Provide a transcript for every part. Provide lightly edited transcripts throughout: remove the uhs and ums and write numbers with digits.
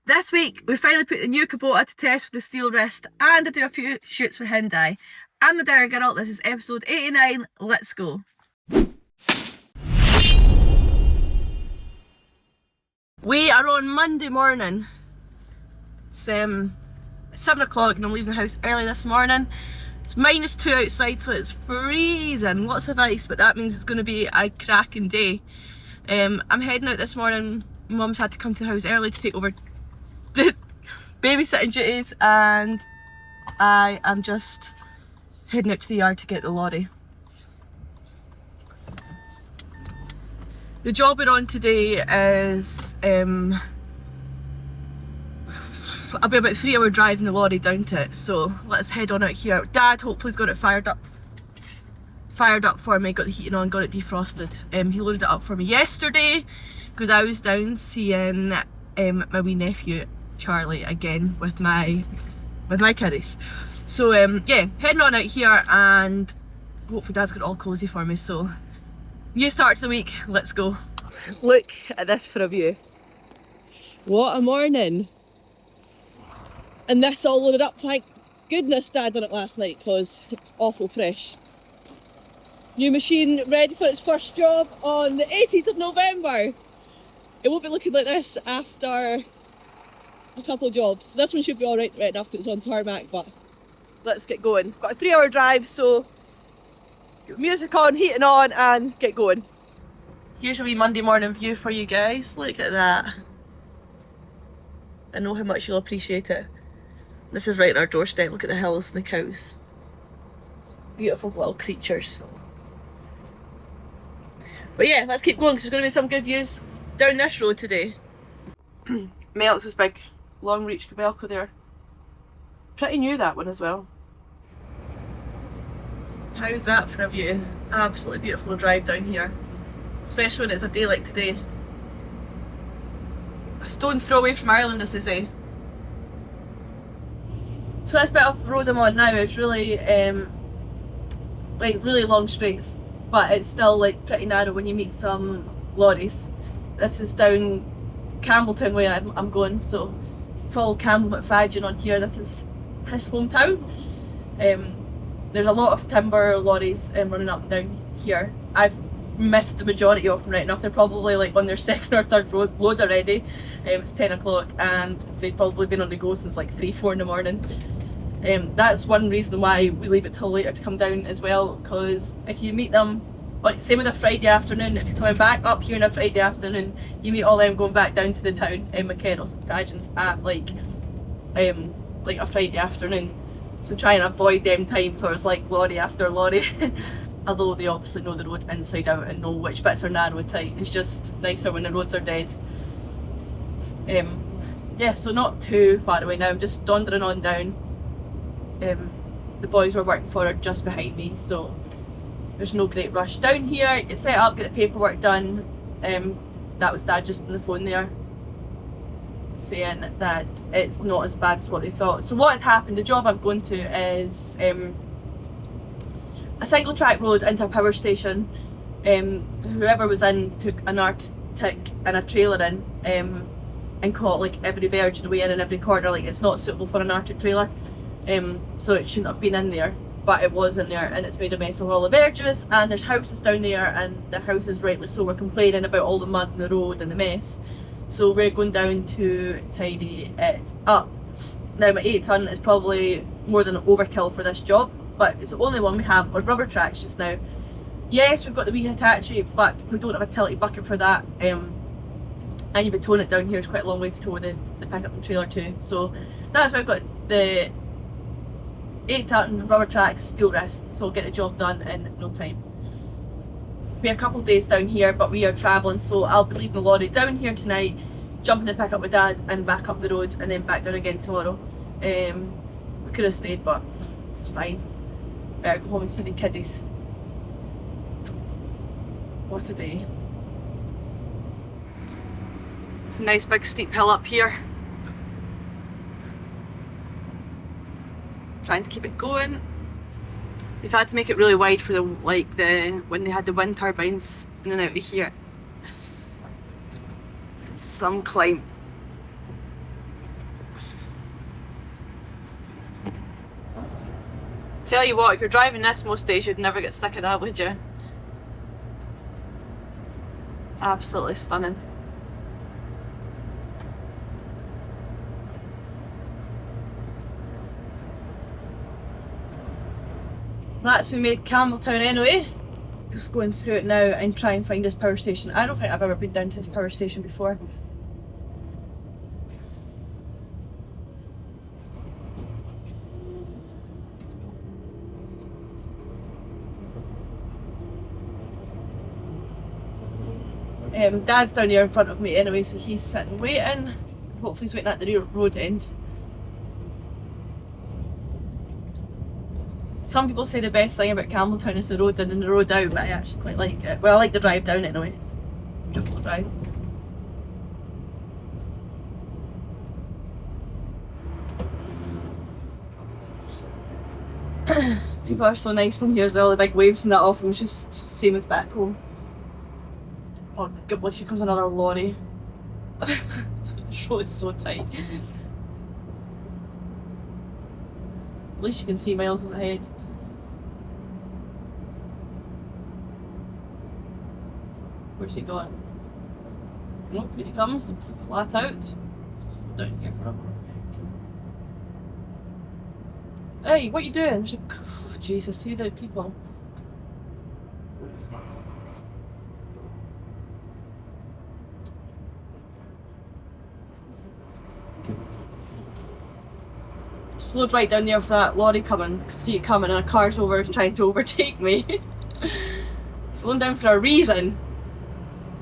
This week we finally put the new Kubota to test with the steel wrist and I do a few shoots with Hyundai. I'm the Derry Girl, this is episode 89, let's go. We are on Monday morning. It's 7 o'clock and I'm leaving the house early this morning. It's -2 outside, so it's freezing, lots of ice, but that means it's going to be a cracking day. I'm heading out this morning. Mum's had to come to the house early to take over babysitting duties, and I am just heading out to the yard to get the lorry. The job we're on today is I'll be about 3 hour drive in the lorry down to it, so let's head on out here. Dad hopefully's got it fired up for me, got the heating on, got it defrosted. He loaded it up for me yesterday because I was down seeing my wee nephew Charlie again with my kiddies. So yeah, heading on out here and hopefully Dad's got it all cosy for me. So new start to the week, let's go. Look at this for a view. What a morning. And this all loaded up, thank goodness Dad done it last night because it's awful fresh. New machine ready for its first job on the 18th of November. It won't be looking like this after a couple of jobs. This one should be alright right enough because it's on tarmac, but let's get going. Got a 3 hour drive, so get music on, heating on and get going. Here's a wee Monday morning view for you guys. Look at that. I know how much you'll appreciate it. This is right on our doorstep. Look at the hills and the cows. Beautiful little creatures. But yeah, let's keep going because there's going to be some good views down this road today. Melks this big long reach Cabelco there. Pretty new, that one as well. How's that for a view? Absolutely beautiful drive down here. Especially when it's a day like today. A stone throw away from Ireland, as they say. So this bit of road I'm on now is really like really long straights, but it's still like pretty narrow when you meet some lorries. This is down Campbelltown way I'm going, so full Campbell McFadgen on here. This is his hometown. There's a lot of timber lorries running up and down here. I've missed the majority of them right enough. They're probably like on their second or third load already. It's 10 o'clock and they've probably been on the go since like 3-4 in the morning. That's one reason why we leave it till later to come down as well, because if you meet them, like same with a Friday afternoon, if you're coming back up here on a Friday afternoon, you meet all them going back down to the town in McKenna's and Fadgens at like a Friday afternoon. So try and avoid them times where it's like lorry after lorry. Although they obviously know the road inside out and know which bits are narrow and tight. It's just nicer when the roads are dead. Yeah, so not too far away now. I'm just dondering on down. The boys we're working for are just behind me, so there's no great rush down here. Get set up, get the paperwork done. That was Dad just on the phone there saying that it's not as bad as what they thought. So what had happened, the job I'm going to is a single track road into a power station. Whoever was in took an Arctic and a trailer in and caught like every verge in the way in and every corner. Like it's not suitable for an Arctic trailer. So it shouldn't have been in there, but it was in there and it's made a mess of all the verges, and there's houses down there and the houses rightly so were complaining about all the mud in the road and the mess. So we're going down to tidy it up. Now my 8 tonne is probably more than overkill for this job, but it's the only one we have on rubber tracks just now. Yes, we've got the wee Hitachi, but we don't have a tilty bucket for that. And you'd be towing it down here, it's quite a long way to tow the pickup and trailer too. So that's why I've got the 8 tonne rubber tracks, steel wrist, so we'll get the job done in no time. Be a couple of days down here, but we are travelling, so I'll be leaving the lorry down here tonight, jumping to pick up my Dad and back up the road and then back down again tomorrow. We could have stayed, but it's fine. Better go home and see the kiddies. What a day. It's a nice big steep hill up here. Trying to keep it going. They've had to make it really wide for when they had the wind turbines in and out of here. Some climb. Tell you what, if you're driving this most days, you'd never get sick of that, would you? Absolutely stunning. That's we made Campbelltown anyway. Just going through it now and try and find this power station. I don't think I've ever been down to this power station before. Dad's down here in front of me anyway, so he's sitting waiting. Hopefully he's waiting at the road end. Some people say the best thing about Campbelltown is the road in and the road out, but I actually quite like it. Well, I like the drive down anyway. It's a beautiful drive. People are so nice in here as well, the big waves and that off them, just same as back home. Oh god, here comes another lorry. The road's so tight. At least you can see miles ahead. Where's he going? Nope, here he comes, flat out. Down here for a minute. Hey, what are you doing? There's a... Oh, Jesus, see the people. Slowed right down there for that lorry coming. See it coming and a car's over trying to overtake me. Slowing down for a reason.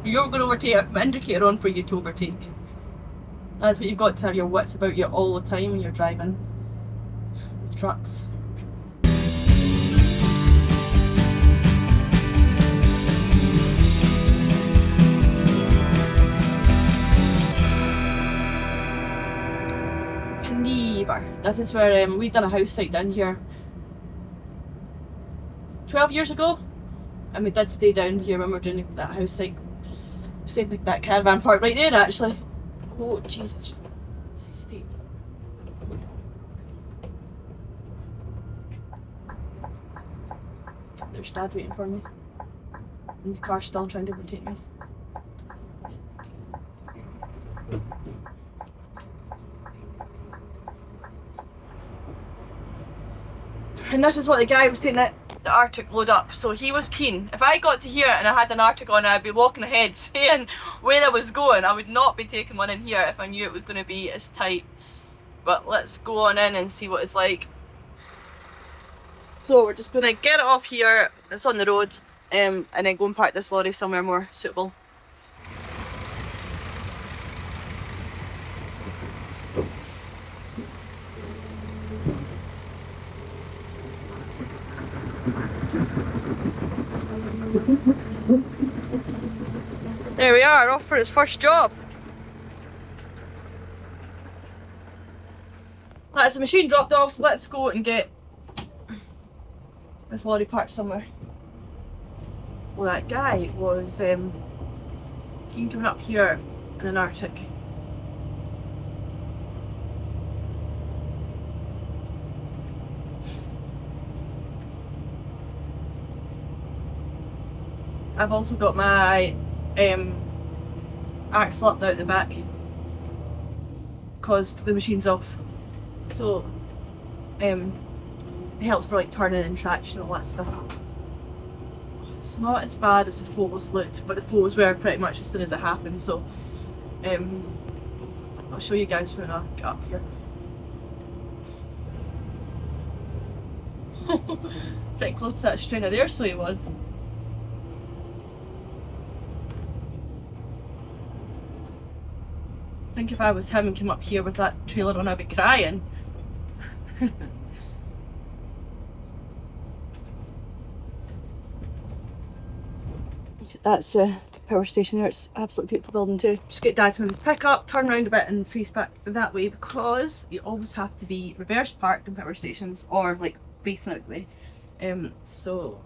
You're going to overtake, I put my indicator on for you to overtake. That's what you've got to have your wits about you all the time when you're driving with trucks. This is where we done a house site down here 12 years ago, and we did stay down here when we were doing that house site. We stayed like that caravan park right there actually. Oh Jesus, steep. There's Dad waiting for me, and the car's still trying to overtake me. And this is what the guy was taking the Arctic load up, so he was keen. If I got to here and I had an Arctic on, I'd be walking ahead saying where I was going. I would not be taking one in here if I knew it was going to be as tight. But let's go on in and see what it's like. So we're just going to get it off here, it's on the road, and then go and park this lorry somewhere more suitable. There we are, off for his first job. That's the machine dropped off, let's go and get this lorry parked somewhere. Well, that guy was keen coming up here in an Arctic. I've also got my axle up out the back because the machine's off, so it helps for like turning and traction and all that stuff. It's not as bad as the photos looked, but the photos were pretty much as soon as it happened, so I'll show you guys when I get up here. Pretty close to that strainer there, so he was. I think if I was him and came up here with that trailer on, I'd be crying. That's the power station there, it's an absolutely beautiful building too. Just get Dad to move his pickup, turn around a bit and face back that way, because you always have to be reverse parked in power stations or like facing out the way. So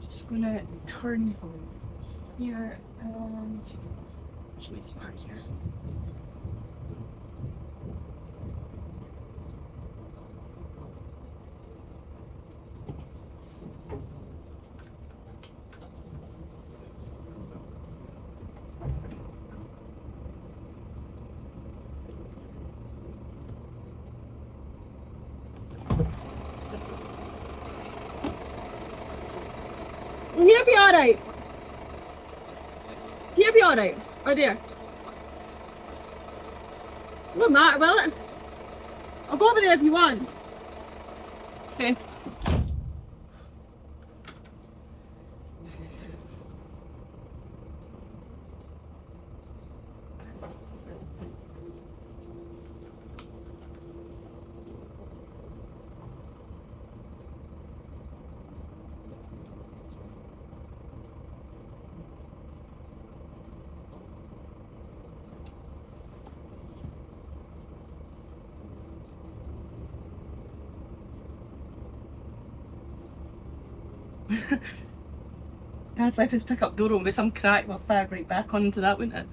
just gonna turn here and should we just park here? Here be alright. Here be alright. Or there. Won't matter, will it? I'll go over there if you want. Okay. That's like just pick up door open with some crack with fire right back onto that, wouldn't it?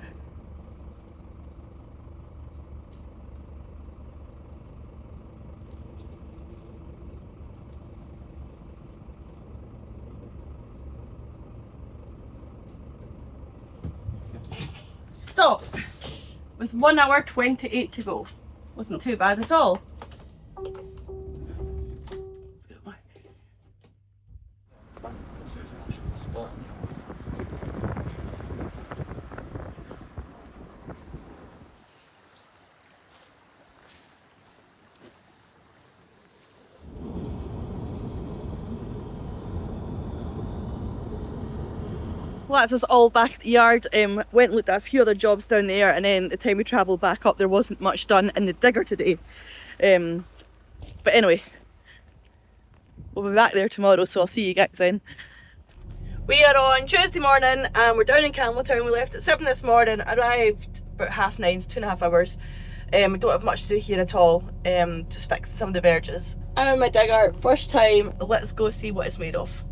Stop! With 1 hour 28 to go. Wasn't too bad at all. Well, that's us all back at the yard. Went and looked at a few other jobs down there, and then the time we travelled back up there wasn't much done in the digger today. But anyway, we'll be back there tomorrow, so I'll see you guys then. We are on Tuesday morning and we're down in Campbelltown. We left at 7 this morning, arrived about 9:30, 2.5 hours. We don't have much to do here at all, just fixing some of the verges. I'm in my digger, first time, let's go see what it's made of.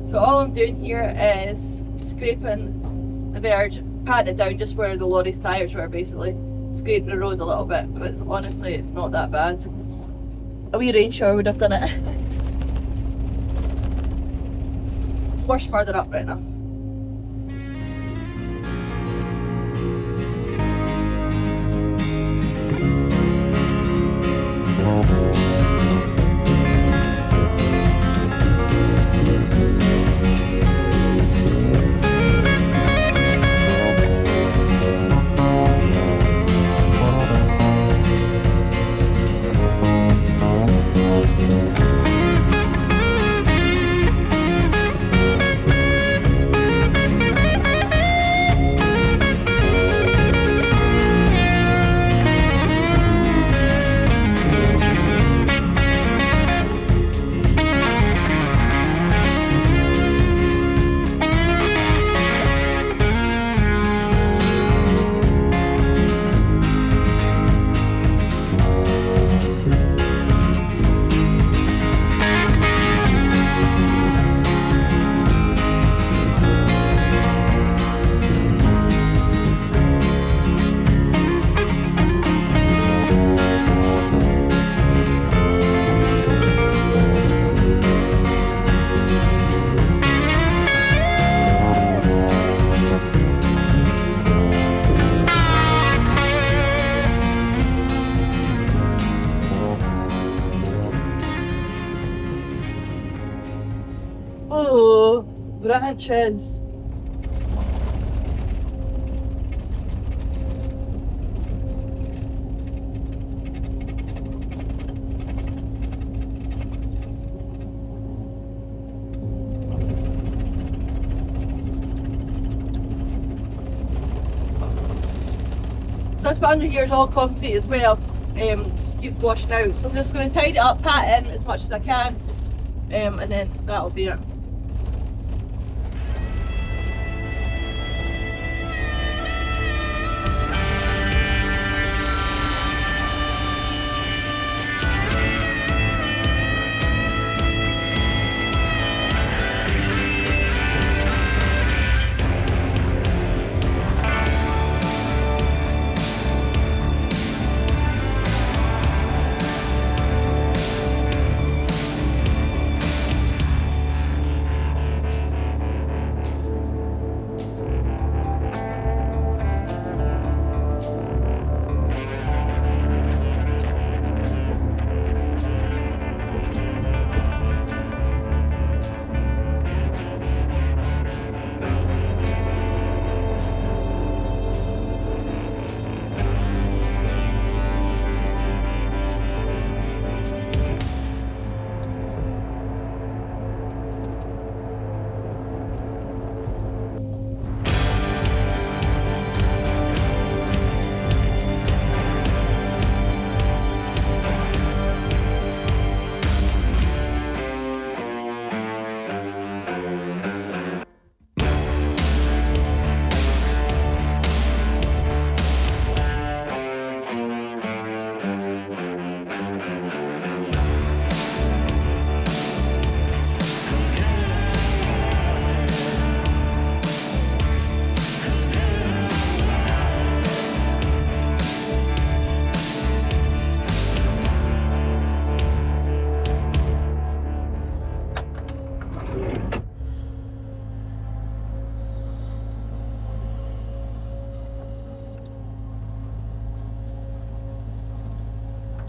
So all I'm doing here is scraping the verge, patting it down just where the lorry's tyres were, basically. Scraping the road a little bit, but it's honestly not that bad. A wee rain shower would have done it. It's worse further up right now. Oh, branches. So this bit under here is all concrete as well, just needs washing out. So I'm just going to tidy it up, pat it in as much as I can, and then that'll be it.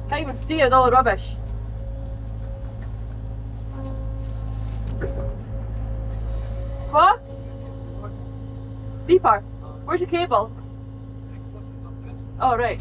Can't even see it, all the rubbish. What? Deeper? Where's the cable? Oh, right.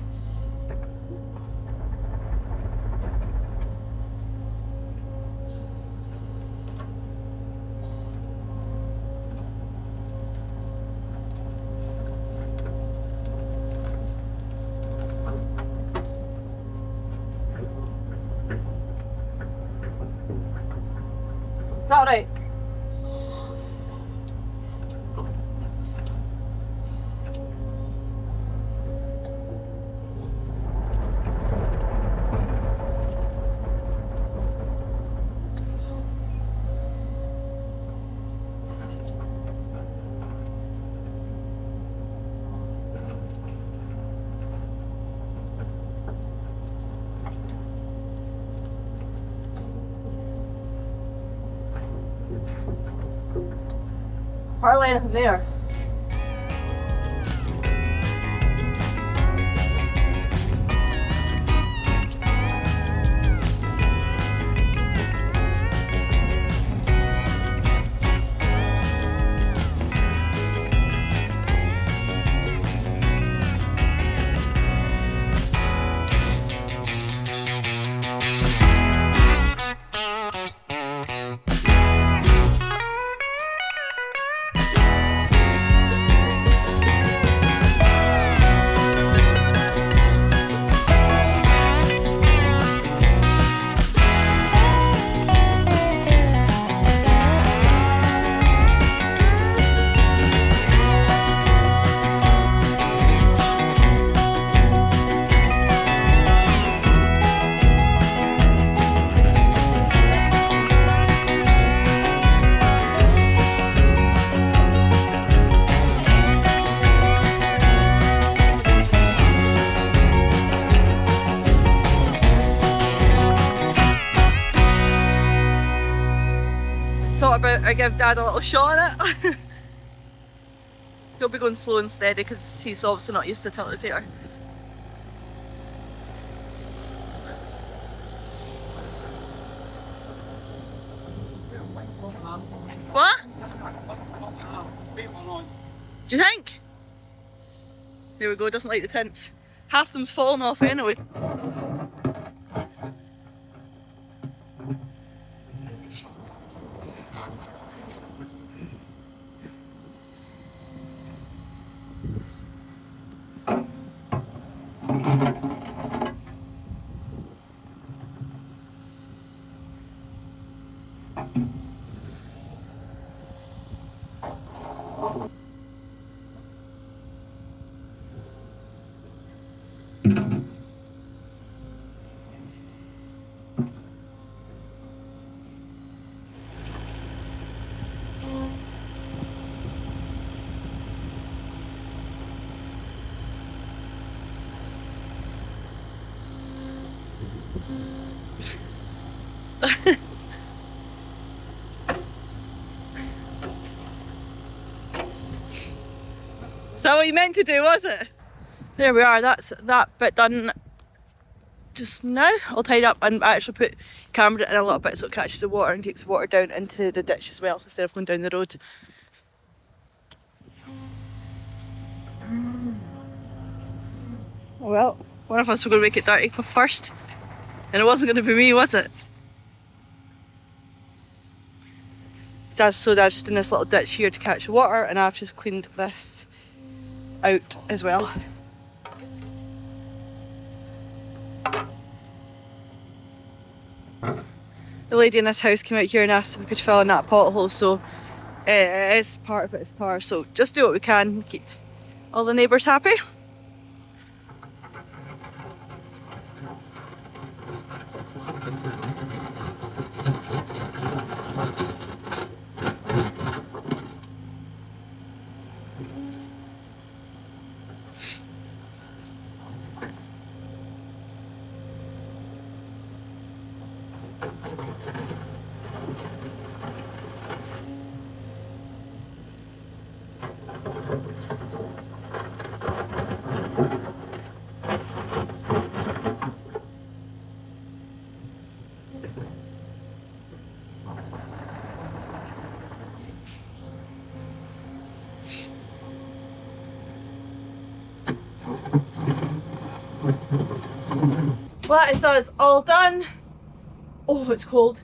Is that right? Hardly anything there. I give Dad a little shot at it. He'll be going slow and steady because he's obviously not used to tiltrotator. What? Do you think? There we go, doesn't like the tints. Half them's fallen off anyway. Is that what you meant to do, was it? There we are, that's that bit done just now. I'll tidy up and actually put camera in a little bit so it catches the water and takes the water down into the ditch as well instead of going down the road. Well, one of us were going to make it dirty first, and it wasn't going to be me, was it? Dad's just in this little ditch here to catch water, and I've just cleaned this out as well. The lady in this house came out here and asked if we could fill in that pothole, so it is part of it is tar, so just do what we can, keep all the neighbours happy. Well, that is us all done. Oh, it's cold.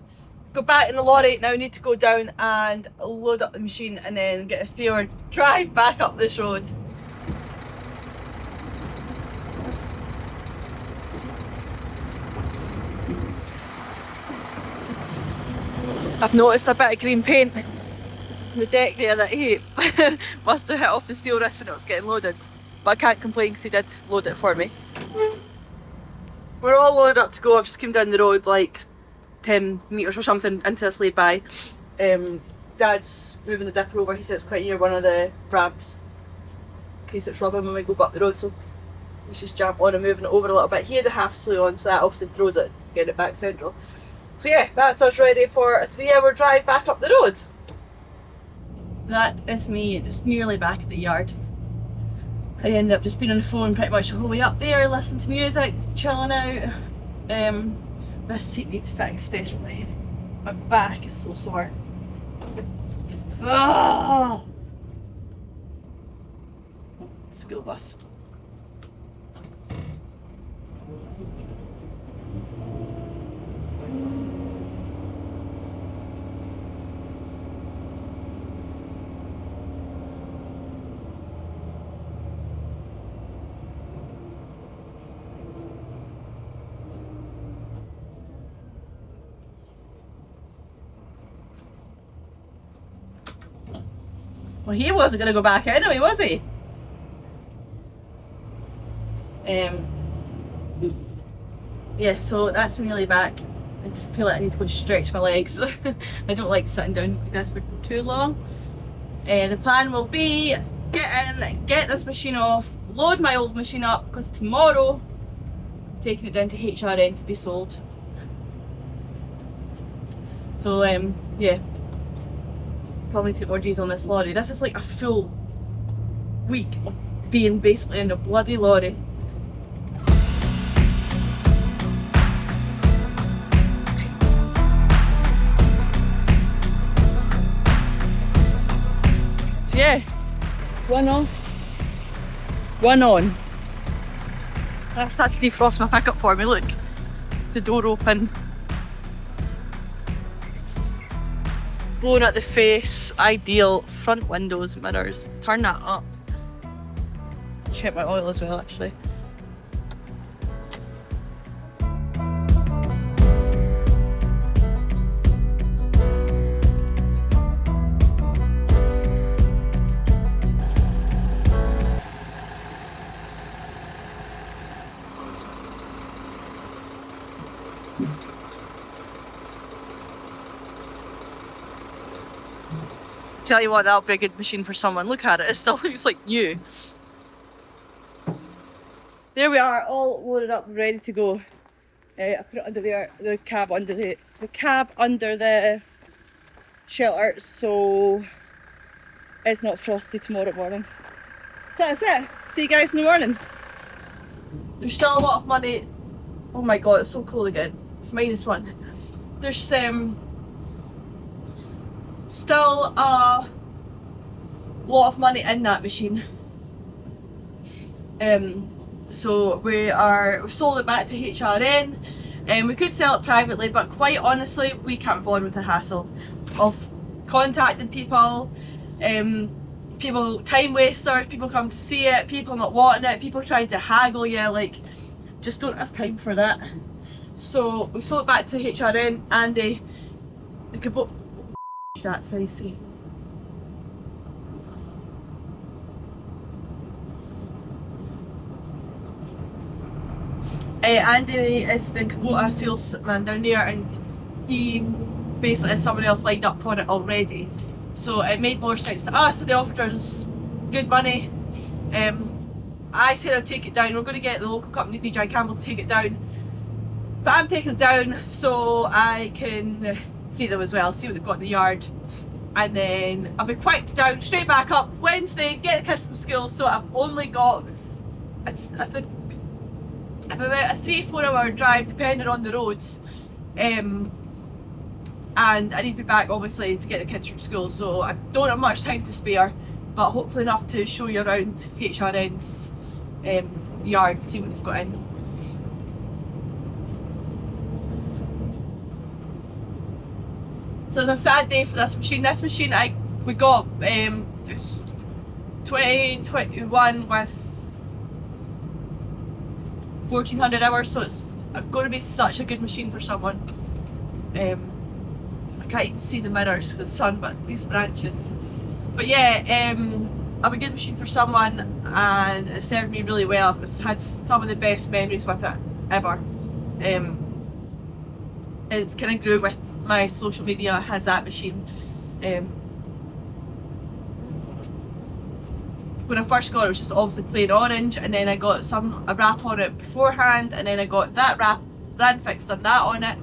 Go back in the lorry. Now we need to go down and load up the machine and then get a 3-hour drive back up this road. I've noticed a bit of green paint on the deck there that he must have hit off the steel wrist when it was getting loaded. But I can't complain because he did load it for me. We're all loaded up to go. I've just came down the road like 10 metres or something into this lay-by. Dad's moving the dipper over. He sits quite near one of the ramps in case it's rubbing when we go up the road, so let's just jump on and moving it over a little bit. He had a half slew on, so that obviously throws it, getting it back central. So yeah, that's us ready for a 3-hour drive back up the road. That is me just nearly back at the yard. I ended up just being on the phone pretty much the whole way up there, listening to music, chilling out. This seat needs fixed desperately. My back is so sore. Ah! School bus. Well, he wasn't going to go back anyway, was he? Yeah, so that's me nearly back. I feel like I need to go stretch my legs. I don't like sitting down like this for too long. The plan will be get in, get this machine off, load my old machine up, because tomorrow I'm taking it down to HRN to be sold. So yeah, probably take more G's on this lorry. This is like a full week of being basically in a bloody lorry. So yeah, one off, one on. That's had to defrost my pickup for me, look. The door open. Blowing at the face, ideal. Front windows, mirrors. Turn that up. Check my oil as well, actually. Tell you what, that'll be a good machine for someone. Look at it, it still looks like new. There we are, all loaded up, ready to go. I put it under there, the cab under the shelter, so it's not frosty tomorrow morning. So that's it. See you guys in the morning. There's still a lot of money. Oh my god, it's so cool again. It's -1. There's still a lot of money in that machine. So we've sold it back to HRN, and we could sell it privately, but quite honestly we can't be bothered with the hassle of contacting people, people time wasters, people come to see it, people not wanting it, people trying to haggle you, like, just don't have time for that. So we sold it back to HRN, and the Kubota, that's how you see. Andy is the Kubota salesman down there, and he basically has someone else lined up for it already. So it made more sense to us, and they offered us good money. I said I'd take it down. We're going to get the local company, DJ Campbell, to take it down. But I'm taking it down so I can see them as well, see what they've got in the yard. And then I'll be quick down, straight back up Wednesday, get the kids from school. So I've only got, about a 3-4 hour drive depending on the roads, and I need to be back obviously to get the kids from school, so I don't have much time to spare, but hopefully enough to show you around HRN's yard, see what they've got in. So it's a sad day for this machine. We got it's 2021 with 1400 hours, so it's going to be such a good machine for someone. I can't even see the mirrors because of the sun, but these branches. But yeah, I'm a good machine for someone, and it served me really well. I've had some of the best memories with it ever. It's kind of grew with my social media, has that machine. When I first got it, it was just obviously plain orange, and then I got a wrap on it beforehand, and then I got that wrap brand fixed on that on it.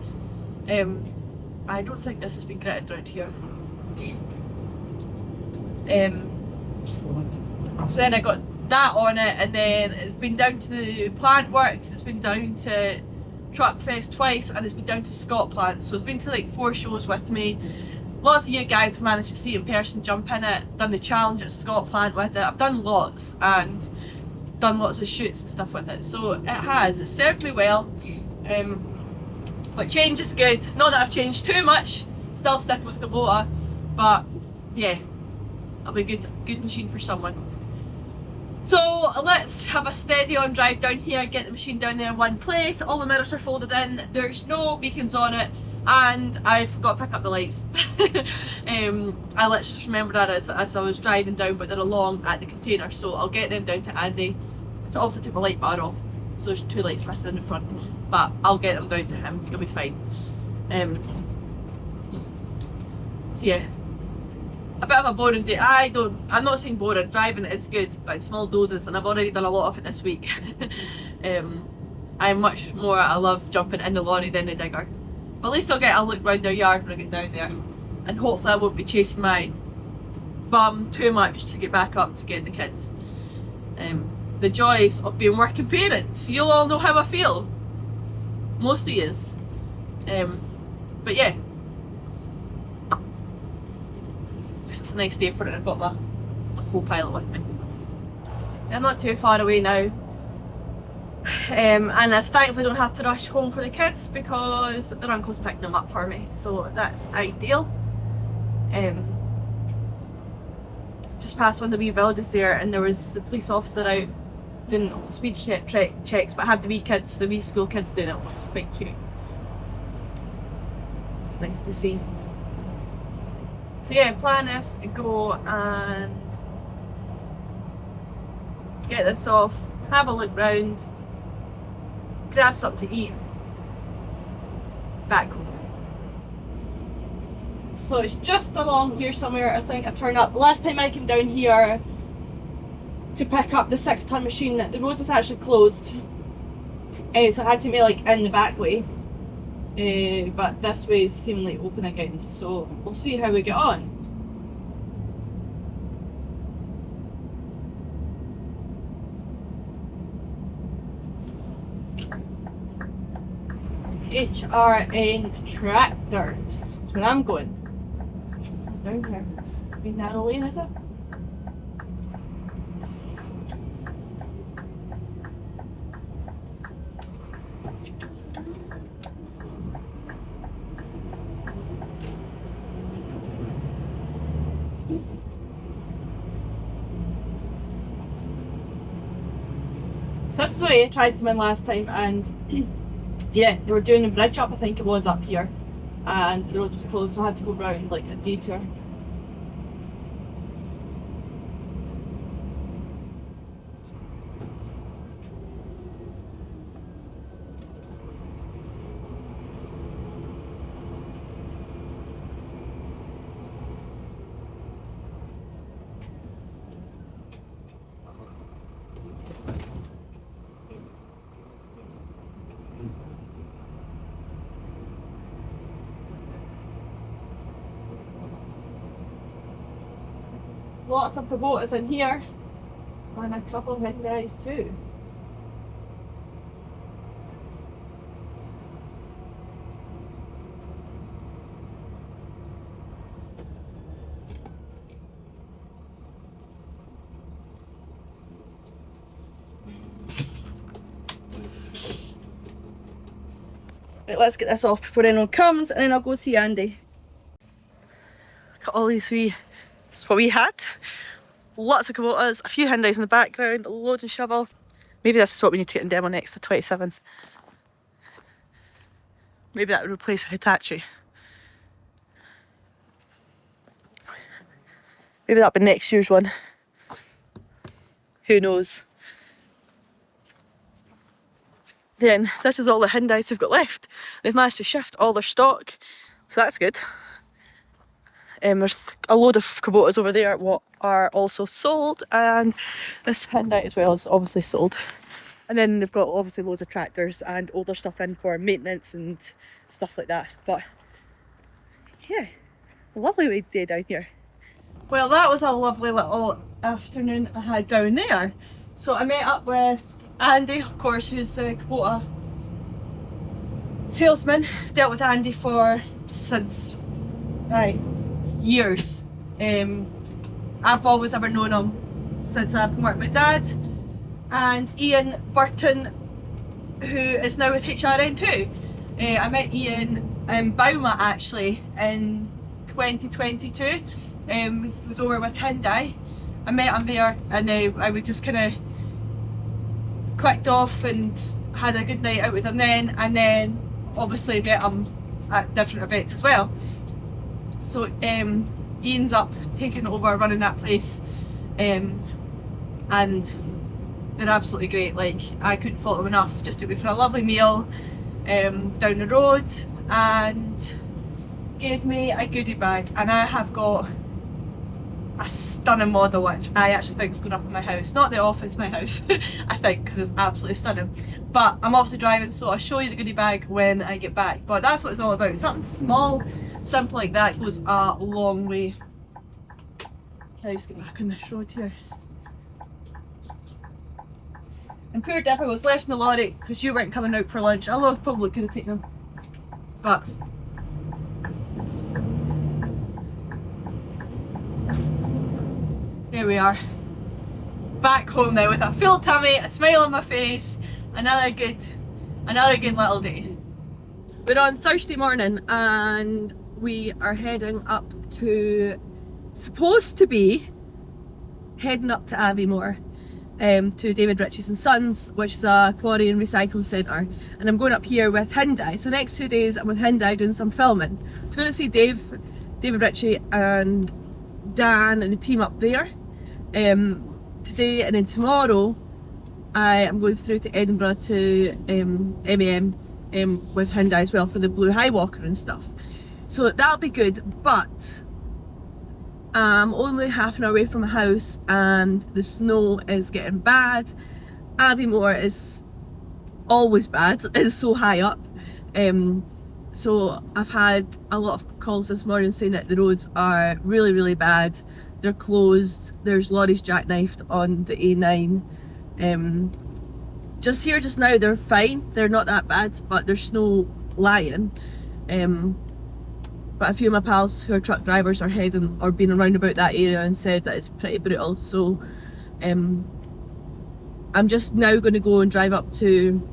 I don't think this has been gritted around here. So then I got that on it, and then it's been down to the plant works, it's been down to Truck Fest twice, and it's been down to Scott Plant. So it's been to like 4 shows with me. Lots of you guys have managed to see it in person, jump in it, done the challenge at Scott Plant with it. I've done lots, and done lots of shoots and stuff with it. So it served me well. But change is good. Not that I've changed too much, still sticking with Kubota, but yeah, it'll be a good machine for someone. So let's have a steady on drive down here, get the machine down there in one place. All the mirrors are folded in, there's no beacons on it, and I forgot to pick up the lights. I literally just remembered that as I was driving down, but they're along at the container, so I'll get them down to Andy. So I also took my light bar off, so there's 2 lights missing in the front, but I'll get them down to him, he'll be fine. Yeah, a bit of a boring day. I'm not saying boring, driving is good, but in small doses, and I've already done a lot of it this week. I love jumping in the lorry than the digger. But at least I'll get a look round their yard when I get down there, and hopefully I won't be chasing my bum too much to get back up to get the kids. The joys of being working parents, you'll all know how I feel. Most of yous. But yeah, it's a nice day for it. I've got my co-pilot with me. I'm not too far away now, and I thankfully don't have to rush home for the kids because their uncle's picking them up for me, so that's ideal. Just past one of the wee villages there, and there was the police officer out doing speed checks, but I had the wee school kids doing it. Quite cute. It's nice to see. So yeah, plan is to go and get this off, have a look round, grab something to eat, back home. So it's just along here somewhere, I think I turned up. Last time I came down here to pick up the 6-ton machine, the road was actually closed. So I had to make like in the back way, but this way is seemingly open again, so we'll see how we get on. HRN Tractors, that's where I'm going. Down here. It's been narrow lane, is it? So this is where I tried to come in last time, and yeah, they were doing a bridge up, I think it was up here, and the road was closed, so I had to go round like a detour. Lots of Kubotas in here, and a couple of Hyundais too. Right, let's get this off before anyone comes, and then I'll go see Andy. Look at all these wee. This is what we had. Lots of Kubotas, a few Hyundais in the background, a load and shovel. Maybe this is what we need to get in demo next, the 27. Maybe that would replace a Hitachi. Maybe that'll be next year's one. Who knows? Then this is all the Hyundais they've got left. They've managed to shift all their stock, so that's good. There's a load of Kubotas over there what are also sold, and this Hyundai as well is obviously sold. And then they've got obviously loads of tractors and older stuff in for maintenance and stuff like that. But yeah, a lovely day down here. Well, that was a lovely little afternoon I had down there. So I met up with Andy, of course, who's the Kubota salesman. Dealt with Andy since years. I've always ever known him since I've worked with Dad. And Ian Burton, who is now with HRN too. I met Ian in Bauma actually in 2022. He was over with Hyundai. I met him there, and I would just kind of clicked off and had a good night out with him then, and then obviously met him at different events as well. So Ian's up taking over running that place, and they're absolutely great. Like, I couldn't fault them enough. Just took me for a lovely meal down the road and gave me a goodie bag, and I have got a stunning model which I actually think is going up in my house. Not the office, my house, I think, because it's absolutely stunning. But I'm obviously driving, so I'll show you the goodie bag when I get back. But that's what it's all about. Something small, simple like that goes a long way. Can I just get back on this road here? And poor Dipper was left in the lorry because you weren't coming out for lunch. Although I probably could have taken him. But there we are. Back home now with a full tummy, a smile on my face, another good little day. We're on Thursday morning and we are heading up to, supposed to be heading up to Aviemore, to David Ritchie's and Sons, which is a quarry and recycling centre, and I'm going up here with Hyundai. So next 2 days I'm with Hyundai doing some filming. So I'm going to see David Ritchie and Dan and the team up there today, and then tomorrow I am going through to Edinburgh to MEM with Hyundai as well for the Blue High Walker and stuff. So that'll be good, but I'm only half an hour away from my house and the snow is getting bad. Aviemore is always bad. It's so high up. So I've had a lot of calls this morning saying that the roads are really, really bad. They're closed. There's lorries jackknifed on the A9. Just here, just now, they're fine. They're not that bad, but there's snow lying. But a few of my pals who are truck drivers are heading or been around about that area and said that it's pretty brutal. So I'm just now going to go and drive up to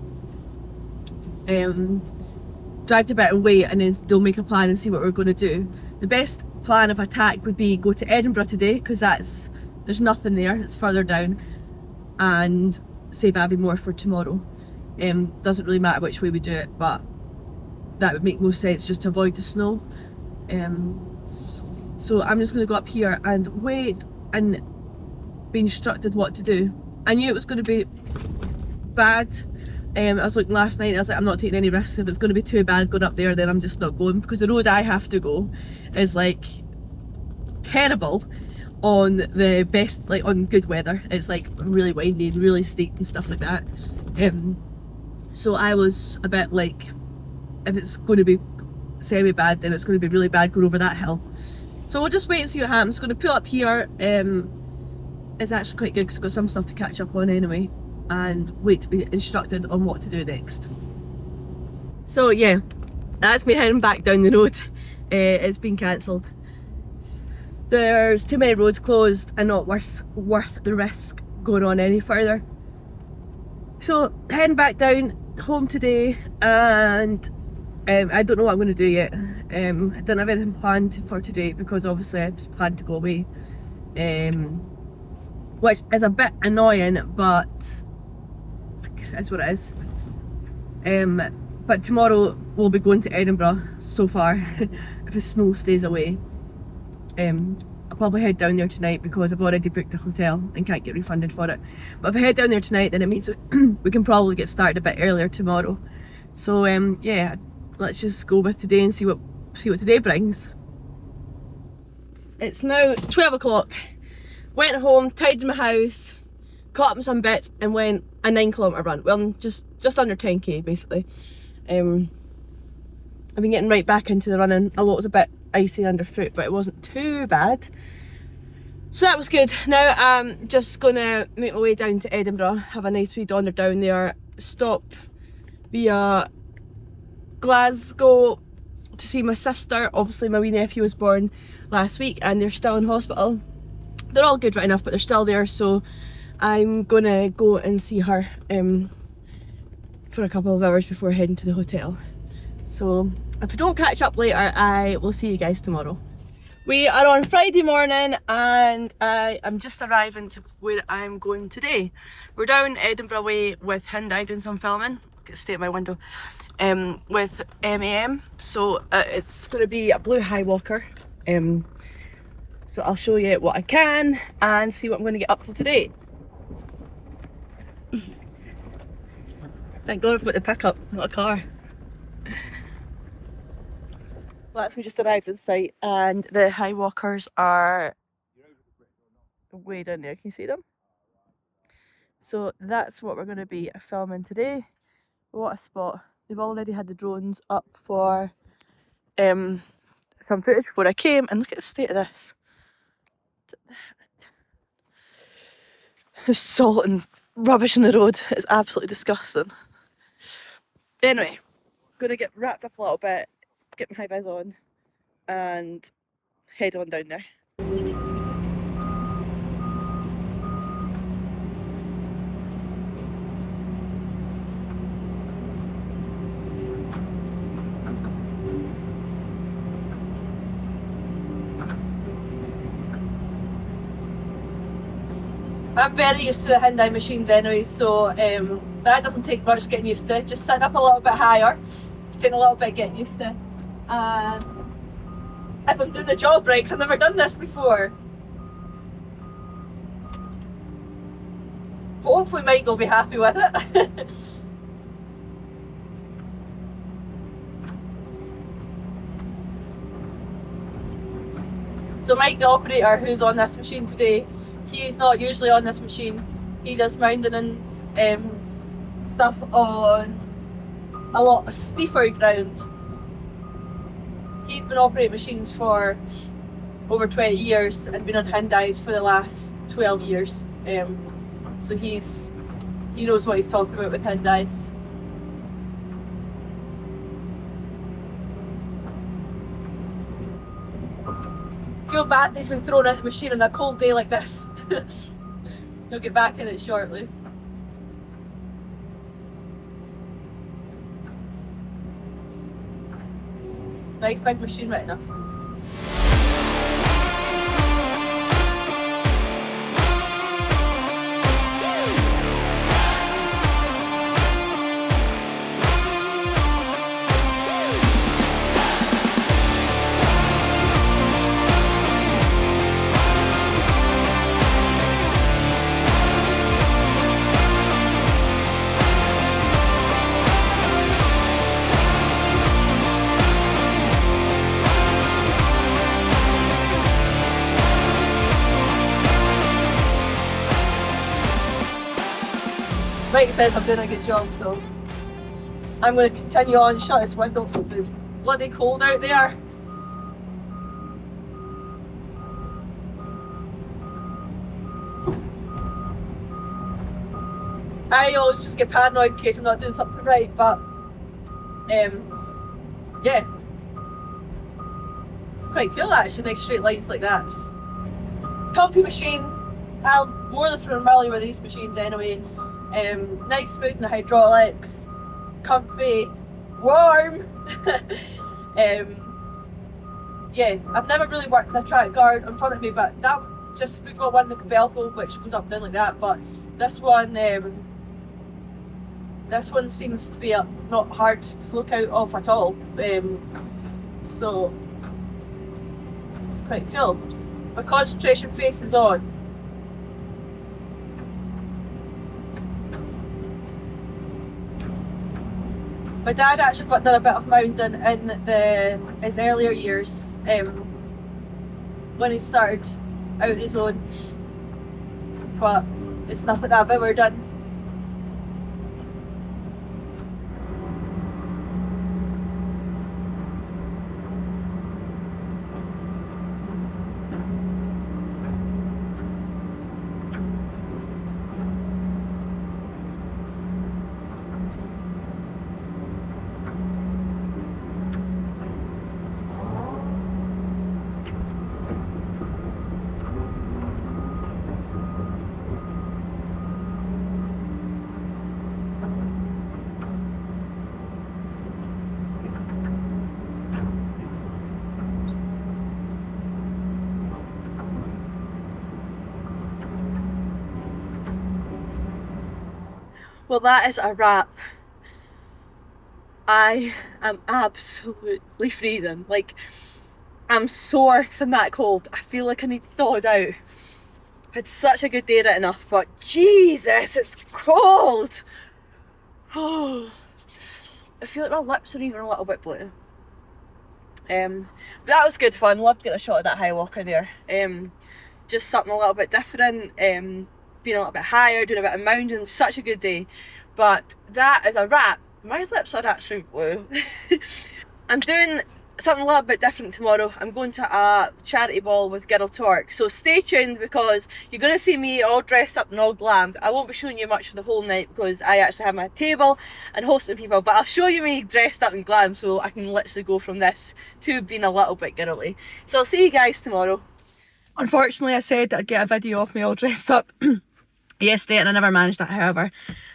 drive to bit and wait, and then they'll make a plan and see what we're going to do. The best plan of attack would be go to Edinburgh today, because there's nothing there, it's further down, and save Abbeymoor for tomorrow. Doesn't really matter which way we do it, but that would make most sense just to avoid the snow. So I'm just going to go up here and wait and be instructed what to do. I knew it was going to be bad. I was looking last night and I was like, I'm not taking any risks. If it's going to be too bad going up there, then I'm just not going, because the road I have to go is like terrible on the best, like on good weather. It's like really windy and really steep and stuff like that. So I was a bit like, if it's going to be semi bad, then it's going to be really bad going over that hill. So we'll just wait and see what happens. I'm going to pull up here. It's actually quite good because I've got some stuff to catch up on anyway, and wait to be instructed on what to do next. So yeah, that's me heading back down the road. It's been cancelled. There's too many roads closed and not worth the risk going on any further. So heading back down home today, and I don't know what I'm going to do yet. I didn't have anything planned for today because obviously I've planned to go away, which is a bit annoying, but that's what it is. But tomorrow we'll be going to Edinburgh so far, if the snow stays away. I'll probably head down there tonight because I've already booked a hotel and can't get refunded for it. But if I head down there tonight, then it means we can probably get started a bit earlier tomorrow. So yeah, let's just go with today and see what today brings. It's now 12 o'clock. Went home, tidied my house, caught up some bits, and went a 9-kilometre run. Well, just under 10k basically. I've been getting right back into the running. Although it was a bit icy underfoot, but it wasn't too bad. So that was good. Now I'm just gonna make my way down to Edinburgh, have a nice wee donder down there, stop via Glasgow to see my sister. Obviously my wee nephew was born last week and they're still in hospital. They're all good right enough, but they're still there, so I'm gonna go and see her for a couple of hours before heading to the hotel. So if we don't catch up later, I will see you guys tomorrow. We are on Friday morning and I am just arriving to where I'm going today. We're down Edinburgh way with Hyundai doing some filming. Get to stay at my window. With MAM. So it's going to be a blue high walker. So I'll show you what I can and see what I'm going to get up to today. Thank God I've got the pickup, not a car. Well, that's, we just arrived at the site and the high walkers are way down there. Can you see them? So that's what we're going to be filming today. What a spot. They've already had the drones up for some footage before I came, and look at the state of this. There's salt and rubbish in the road. It's absolutely disgusting. Anyway, gonna get wrapped up a little bit, get my high vis on and head on down there. I'm very used to the Hyundai machines anyway, so that doesn't take much getting used to. Just sitting up a little bit higher. It's taking a little bit getting used to. And if I'm doing the jaw brakes, I've never done this before. But hopefully Mike will be happy with it. So Mike, the operator who's on this machine today, he's not usually on this machine. He does mounting and stuff on a lot of steeper ground. He's been operating machines for over 20 years and been on Hyundais for the last 12 years. So he knows what he's talking about with Hyundais. Feel bad that he's been thrown out the machine on a cold day like this. He'll get back in it shortly. Nice big machine, right enough. Mike says I'm doing a good job, so I'm going to continue on, shut this window because it's bloody cold out there. I always just get paranoid in case I'm not doing something right, but yeah, it's quite cool actually, nice straight lines like that. Comfy machine. I'm more than familiar with these machines anyway. Nice smooth in the hydraulics, comfy, warm. Yeah, I've never really worked with a track guard in front of me, but that just, we've got one in the Cabelco which goes up and down like that, but this one seems to be not hard to look out of at all. So it's quite cool. My concentration face is on. My dad actually done a bit of mounding in his earlier years, when he started out on his own, but it's nothing I've ever done. Well, that is a wrap. I am absolutely freezing. Like, I'm sore because I'm that cold. I feel like I need to thaw it out. Had such a good day right enough, but Jesus, it's cold. Oh, I feel like my lips are even a little bit blue. But that was good fun. Loved getting a shot of that high walker there. Just something a little bit different. Being a little bit higher, doing a bit of mountain. Such a good day. But that is a wrap. My lips are actually blue. I'm doing something a little bit different tomorrow. I'm going to a charity ball with Girl Torque, so stay tuned because you're going to see me all dressed up and all glammed. I won't be showing you much for the whole night because I actually have my table and hosting people, but I'll show you me dressed up and glam so I can literally go from this to being a little bit girly. So I'll see you guys tomorrow. Unfortunately, I said that I'd get a video of me all dressed up yesterday and I never managed that. However,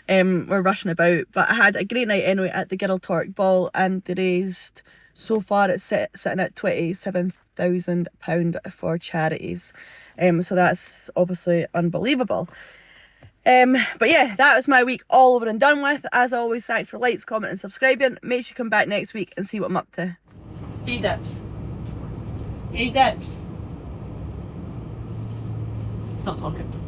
we're rushing about, but I had a great night anyway at the Girl Torque ball and they raised, so far it's sitting at £27,000 for charities, so that's obviously unbelievable. But yeah, that was my week all over and done with. As always, thanks for likes, comment and subscribing. Make sure you come back next week and see what I'm up to. Hey dips. Hey dips. It's not talking.